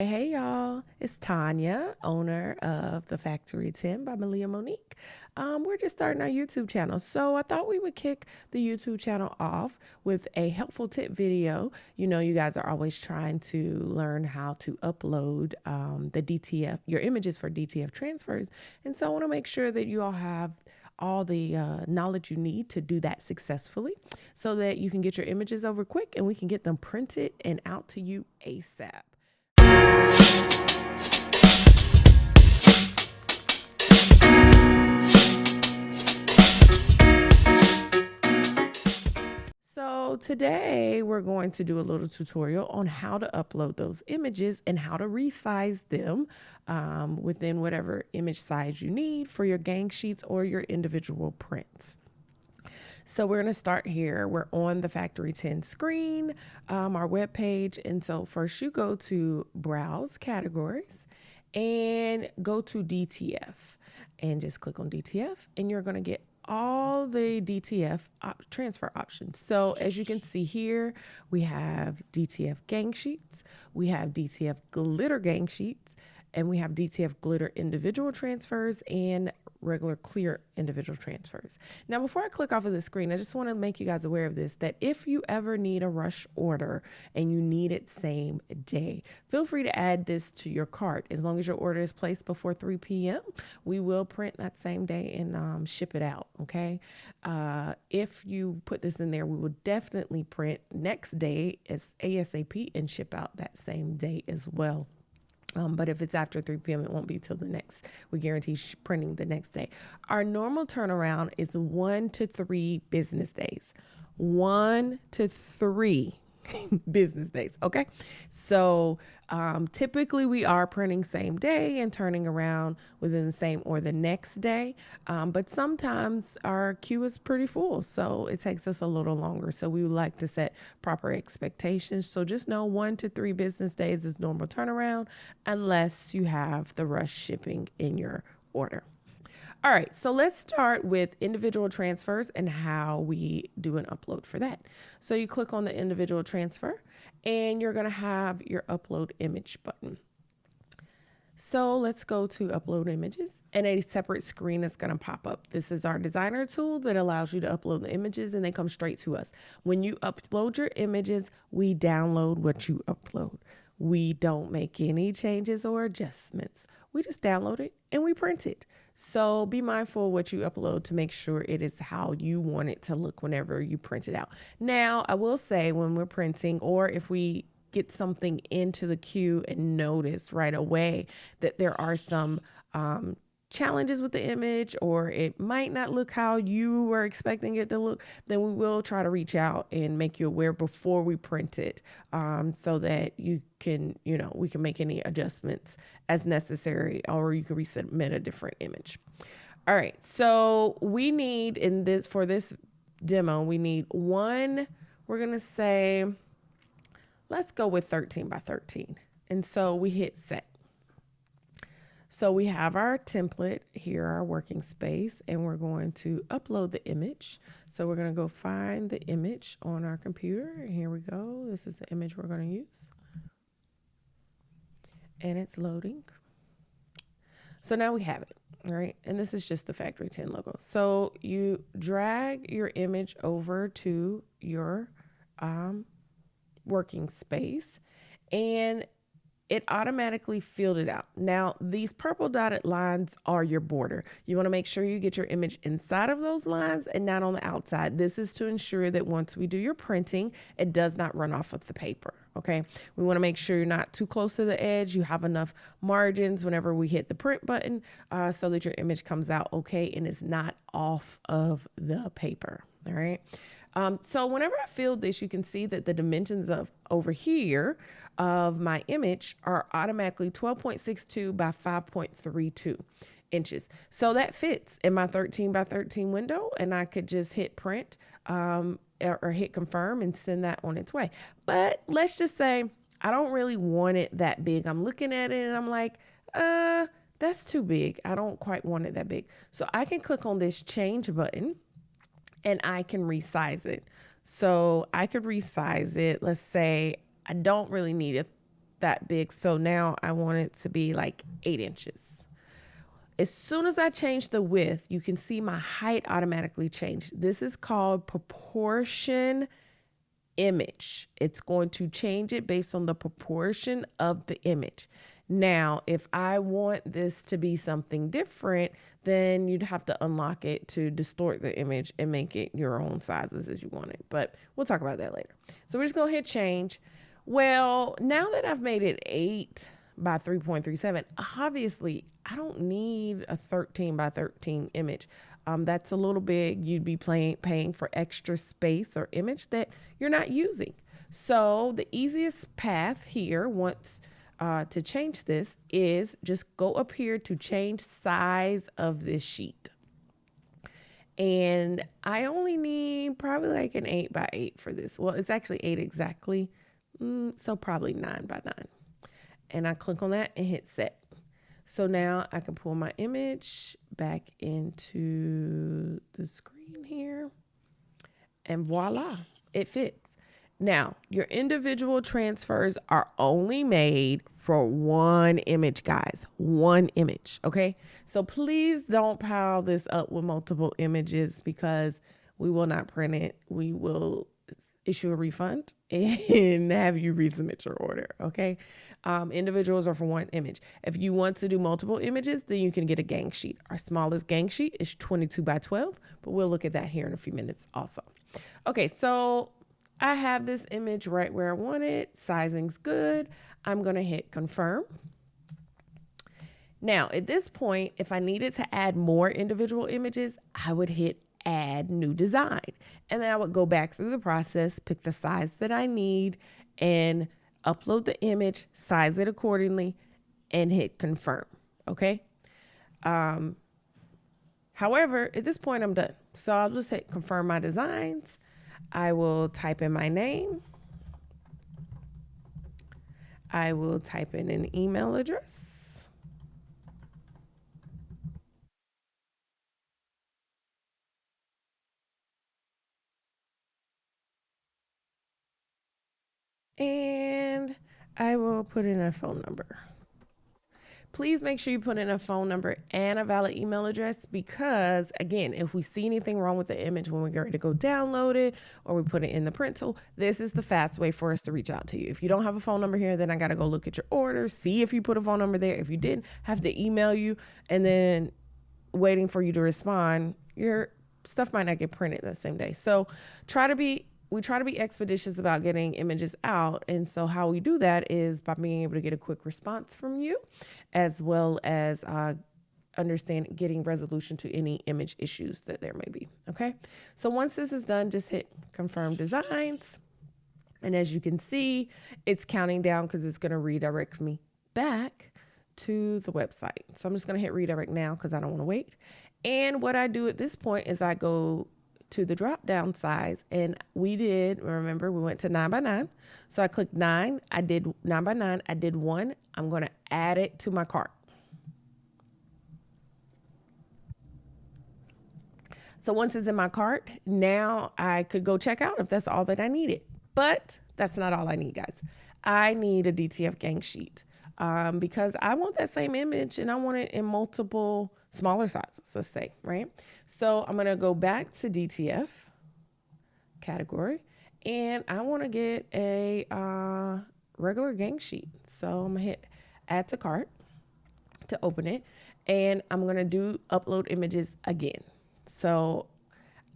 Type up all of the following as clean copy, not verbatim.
Hey y'all, it's Tanya, owner of the Factory 10 by Malia Monique. We're just starting our YouTube channel, so I thought we would kick the YouTube channel off with a helpful tip video. You know, you guys are always trying to learn how to upload the DTF, your images for DTF transfers, and so I want to make sure that you all have all the knowledge you need to do that successfully so that you can get your images over quick and we can get them printed and out to you ASAP. So today we're going to do a little tutorial on how to upload those images and how to resize them within whatever image size you need for your gang sheets or your individual prints. So we're going to start here. We're on the Factory 10 screen, our web page. And so first you go to Browse Categories and go to DTF and just click on DTF and you're going to get all the DTF transfer options. So as you can see here, we have DTF gang sheets, we have DTF glitter gang sheets, and we have DTF glitter individual transfers and regular clear individual transfers. Now, before I click off of the screen, I just want to make you guys aware of this, that if you ever need a rush order and you need it same day, feel free to add this to your cart. As long as your order is placed before 3 p.m., we will print that same day and ship it out, okay? If you put this in there, we will definitely print next day as ASAP and ship out that same day as well. But if it's after 3 p.m., it won't be till the next. We guarantee printing the next day. Our normal turnaround is 1 to 3 business days. 1 to 3 business days. Okay. So typically we are printing same day and turning around within the same or the next day. But sometimes our queue is pretty full. So it takes us a little longer. So we would like to set proper expectations. So just know 1 to 3 business days is normal turnaround unless you have the rush shipping in your order. All right, so let's start with individual transfers and how we do an upload for that. So you click on the individual transfer and you're gonna have your upload image button. So let's go to upload images and a separate screen is going to pop up. This is our designer tool that allows you to upload the images and they come straight to us. When you upload your images, we download what you upload. We don't make any changes or adjustments. We just download it and we print it. So be mindful of what you upload to make sure it is how you want it to look whenever you print it out. Now, I will say when we're printing or if we get something into the queue and notice right away that there are some challenges with the image or it might not look how you were expecting it to look, then we will try to reach out and make you aware before we print it so that you can, we can make any adjustments as necessary or you can resubmit a different image. All right, so we need for this demo, we need one, we're gonna say, let's go with 13 by 13. And so we hit set. So we have our template here, our working space, and we're going to upload the image. So we're going to go find the image on our computer. Here we go. This is the image we're going to use. And it's loading. So now we have it, all right? And this is just the Factory 10 logo. So you drag your image over to your working space and it automatically filled it out. Now, these purple dotted lines are your border. You want to make sure you get your image inside of those lines and not on the outside. This is to ensure that once we do your printing, it does not run off of the paper, okay? We want to make sure you're not too close to the edge. You have enough margins whenever we hit the print button so that your image comes out okay and is not off of the paper, all right? So whenever I filled this, you can see that the dimensions of over here of my image are automatically 12.62 by 5.32 inches. So that fits in my 13 by 13 window and I could just hit print or hit confirm and send that on its way. But let's just say I don't really want it that big. I'm looking at it and I'm like, that's too big. I don't quite want it that big. So I can click on this change button and I can resize it. So I could resize it. Let's say I don't really need that big. So now I want it to be like 8 inches. As soon as I change the width, you can see my height automatically change. This is called proportion image. It's going to change it based on the proportion of the image. Now, if I want this to be something different, then you'd have to unlock it to distort the image and make it your own sizes as you want it. But we'll talk about that later. So we're just going to hit change. Well, now that I've made it 8 by 3.37, obviously I don't need a 13 by 13 image. That's a little big. You'd be paying for extra space or image that you're not using. So the easiest path here, once to change this, is just go up here to change size of this sheet. And I only need probably like an 8 by 8 for this. Well, it's actually 8 exactly. So probably 9 by 9. And I click on that and hit set. So now I can pull my image back into the screen here, and voila, it fits. Now, your individual transfers are only made for one image, guys. One image, okay? So please don't pile this up with multiple images, because we will not print it. We will issue a refund and have you resubmit your order, okay? Individuals are for one image. If you want to do multiple images, then you can get a gang sheet. Our smallest gang sheet is 22 by 12, but we'll look at that here in a few minutes also. Okay, so I have this image right where I want it. Sizing's good. I'm gonna hit confirm. Now, at this point, if I needed to add more individual images, I would hit add new design. And then I would go back through the process, pick the size that I need, and upload the image, size it accordingly, and hit confirm. Okay. However, at this point, I'm done. So I'll just hit confirm my designs. I will type in my name. I will type in an email address. And I will put in a phone number. Please make sure you put in a phone number and a valid email address, because again, if we see anything wrong with the image when we get ready to go download it or we put it in the print tool, this is the fast way for us to reach out to you. If you don't have a phone number here, then I got to go look at your order, see if you put a phone number there. If you didn't, have to email you, and then waiting for you to respond, your stuff might not get printed the same day. So we try to be expeditious about getting images out. And so how we do that is by being able to get a quick response from you, as well as understand getting resolution to any image issues that there may be. Okay. So once this is done, just hit confirm designs. And as you can see, it's counting down because it's going to redirect me back to the website. So I'm just going to hit redirect now because I don't want to wait. And what I do at this point is I go to the drop down size, and remember we went to 9 by 9. So I clicked 9, I did 9 by 9, I did 1. I'm going to add it to my cart. So once it's in my cart, now I could go check out if that's all that I needed. But that's not all I need, guys. I need a DTF gang sheet because I want that same image and I want it in multiple smaller sizes, let's say, right? So I'm going to go back to DTF category, and I want to get a regular gang sheet. So I'm going to hit add to cart to open it, and I'm going to do upload images again. So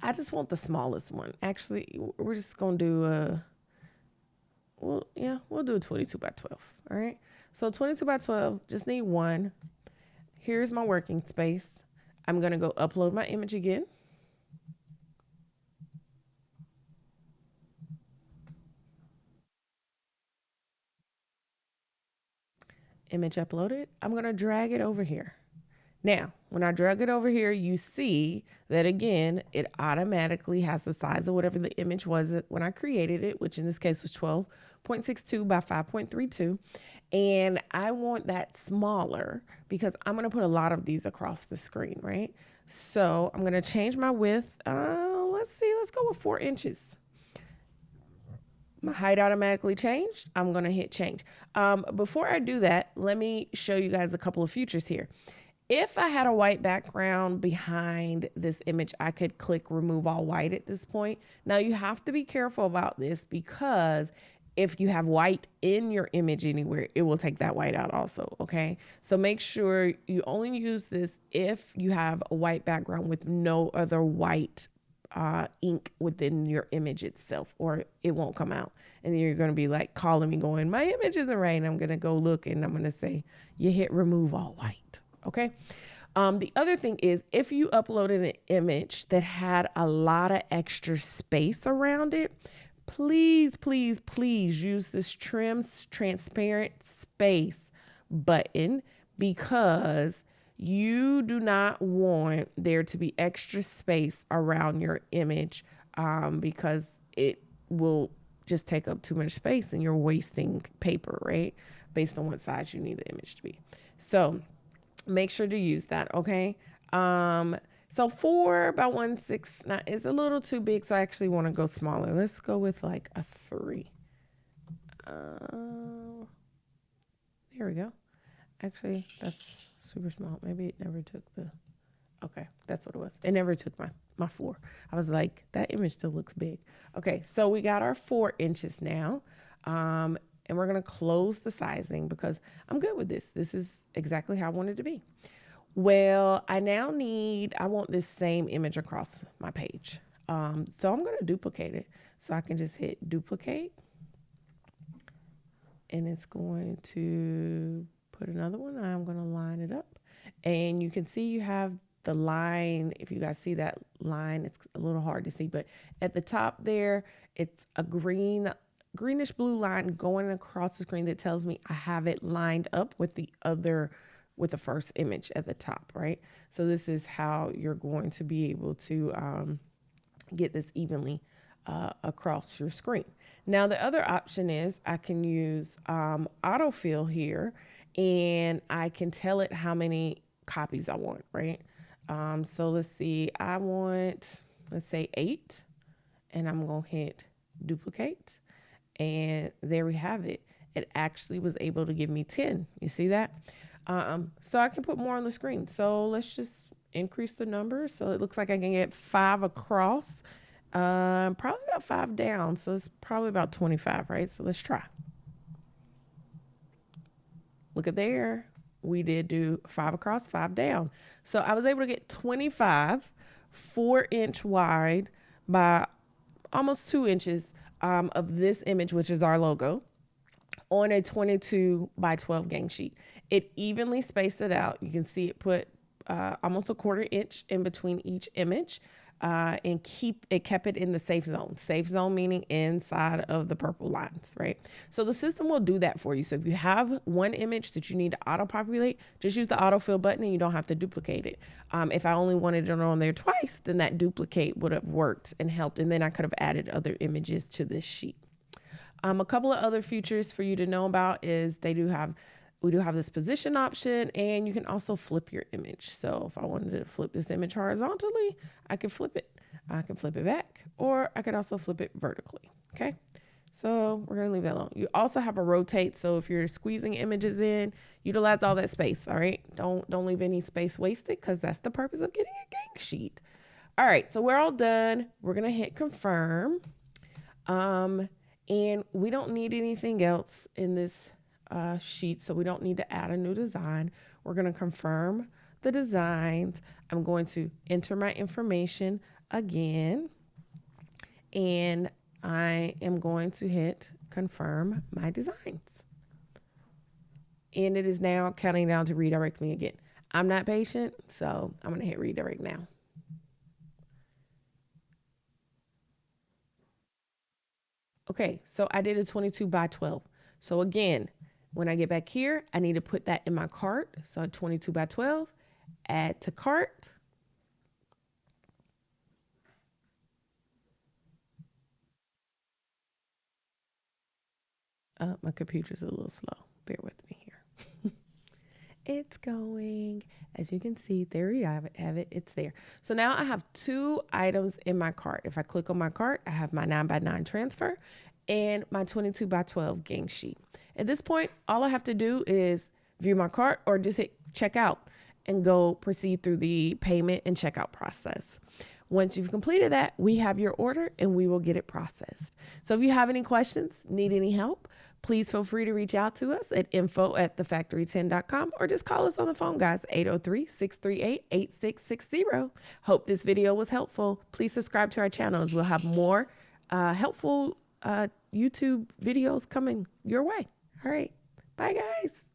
I just want the smallest one. Actually, we're just going to do we'll do a 22 by 12. All right. So 22 by 12, just need one. Here's my working space. I'm going to go upload my image again. Image uploaded. I'm going to drag it over here. Now, when I drag it over here, you see that again, it automatically has the size of whatever the image was when I created it, which in this case was 12.62 by 5.32. And I want that smaller because I'm going to put a lot of these across the screen, right? So I'm going to change my width. Let's go with 4 inches. My height automatically changed. I'm going to hit change. Before I do that, let me show you guys a couple of features here. If I had a white background behind this image, I could click remove all white at this point. Now you have to be careful about this because if you have white in your image anywhere, it will take that white out also, okay? So make sure you only use this if you have a white background with no other white ink within your image itself, or it won't come out. And then you're going to be like calling me going, my image isn't right. And I'm going to go look and I'm going to say, you hit remove all white. Okay. The other thing is if you uploaded an image that had a lot of extra space around it, please, please, please use this trim transparent space button because you do not want there to be extra space around your image because it will just take up too much space and you're wasting paper, right? Based on what size you need the image to be. So make sure to use that, okay? So 4 by 169 is a little too big, so I actually want to go smaller. Let's go with like a 3. There we go. Actually, that's super small. Maybe it never took the... Okay, that's what it was. It never took my 4. I was like, that image still looks big. Okay, so we got our 4 inches now. And we're going to close the sizing because I'm good with this. This is exactly how I want it to be. Well, I want this same image across my page. So I'm going to duplicate it. So I can just hit duplicate. And it's going to put another one. I'm going to line it up. And you can see you have the line. If you guys see that line, it's a little hard to see. But at the top there, it's a greenish blue line going across the screen that tells me I have it lined up with the first image at the top, right? So this is how you're going to be able to get this evenly across your screen. Now the other option is I can use autofill here and I can tell it how many copies I want, right? So let's see, I want, let's say 8, and I'm gonna hit duplicate. And there we have it. It actually was able to give me 10. You see that? So I can put more on the screen. So let's just increase the number. So it looks like I can get 5 across, probably about 5 down. So it's probably about 25, right? So let's try. Look at there. We did do 5 across, 5 down. So I was able to get 25, 4-inch wide by almost 2 inches of this image, which is our logo, on a 22 by 12 gang sheet. It evenly spaced it out. You can see it put almost a 1/4 inch in between each image and kept it in the safe zone. Safe zone meaning inside of the purple lines, right? So the system will do that for you. So if you have one image that you need to auto-populate, just use the autofill button and you don't have to duplicate it. If I only wanted it on there twice, then that duplicate would have worked and helped, and then I could have added other images to this sheet. A couple of other features for you to know about is we do have this position option, and you can also flip your image. So if I wanted to flip this image horizontally, I can flip it. I can flip it back, or I could also flip it vertically. Okay. So we're going to leave that alone. You also have a rotate. So if you're squeezing images in, utilize all that space. All right. Don't leave any space wasted because that's the purpose of getting a gang sheet. All right. So we're all done. We're going to hit confirm. And we don't need anything else in this sheet, so we don't need to add a new design. We're going to confirm the designs. I'm going to enter my information again, and I am going to hit confirm my designs. And it is now counting down to redirect me again. I'm not patient, so I'm going to hit redirect now. Okay, so I did a 22 by 12. So again, when I get back here, I need to put that in my cart. So 22 by 12, add to cart. My computer's a little slow. Bear with me here. It's going. As you can see, there you have it. It's there. So now I have 2 items in my cart. If I click on my cart, I have my 9 by 9 transfer and my 22 by 12 gang sheet. At this point, all I have to do is view my cart or just hit checkout and go proceed through the payment and checkout process. Once you've completed that, we have your order and we will get it processed. So if you have any questions, need any help, please feel free to reach out to us at info@thefactory10.com or just call us on the phone, guys, 803-638-8660. Hope this video was helpful. Please subscribe to our channels. We'll have more helpful YouTube videos coming your way. All right. Bye, guys.